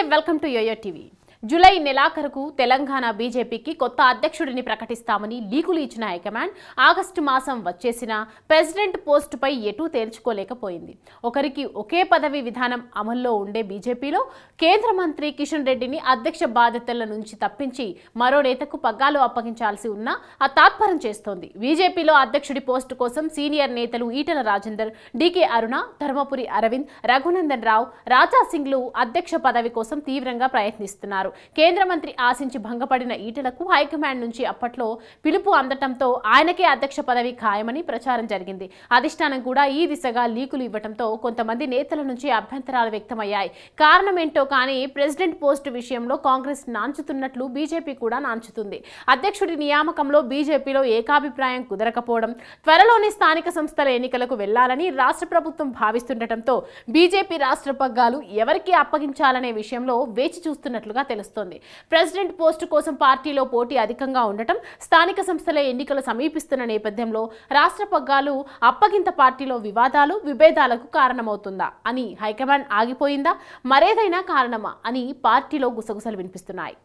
Welcome to YoYo TV. July నెలాఖరుకు తెలంగాణ బీజేపీకి కొత్త అధ్యక్షుడిని ప్రకటిస్తామని లీకులు ఇచ్చిన హైకమాండ్ ఆగస్టు మాసం వచ్చేసినా ప్రెసిడెంట్ పోస్టుపై ఎటూ తేల్చుకోలేకపోయింది. ఒకరికి ఒకే పదవి విధానం అమల్లో ఉండే బీజేపీలో కేంద్ర మంత్రి కిషన్ రెడ్డిని అధ్యక్ష బాధ్యతల నుంచి తప్పించి మరో నేతకు పగ్గాలు అప్పగించాల్సి ఉన్నా తాత్పర్యం చేస్తోంది. బీజేపీలో అధ్యక్షుడి పోస్టు కోసం సీనియర్ నేతలు ఈటెల రాజేందర్, డీకే అరుణ, ధర్మపురి అరవింద్, రఘునందన్ రావు, రాజా సింగ్లు అధ్యక్ష పదవి కోసం తీవ్రంగా ప్రయత్నిస్తున్నారు. కేంద్ర మంత్రి ఆశించి భంగపడిన ఈటెలకు హైకమాండ్ నుంచి అప్పట్లో పిలుపు అందటంతో ఆయనకే అధ్యక్ష పదవి ఖాయమని ప్రచారం జరిగింది. అధిష్టానం కూడా ఈ దిశగా లీకులు ఇవ్వడంతో కొంతమంది నేతల నుంచి అభ్యంతరాలు వ్యక్తమయ్యాయి. కారణం ఏంటో కానీ ప్రెసిడెంట్ పోస్టు విషయంలో కాంగ్రెస్ నాంచుతున్నట్లు బీజేపీ కూడా నాంచుతుంది. అధ్యక్షుడి నియామకంలో బీజేపీలో ఏకాభిప్రాయం కుదరకపోవడం, త్వరలోనే స్థానిక సంస్థల ఎన్నికలకు వెళ్లాలని రాష్ట్ర ప్రభుత్వం భావిస్తుండటంతో బీజేపీ రాష్ట్ర పగ్గాలు ఎవరికి అప్పగించాలనే విషయంలో వేచి చూస్తున్నట్లుగా తెలుస్తోంది. ప్రెసిడెంట్ పోస్టు కోసం పార్టీలో పోటీ అధికంగా ఉండటం, స్థానిక సంస్థల ఎన్నికలు సమీపిస్తున్న నేపథ్యంలో రాష్ట్ర పగ్గాలు అప్పగింత పార్టీలో వివాదాలు, విభేదాలకు కారణమవుతుందా అని హైకమాండ్ ఆగిపోయిందా, మరేదైనా కారణమా అని పార్టీలో గుసగుసలు వినిపిస్తున్నాయి.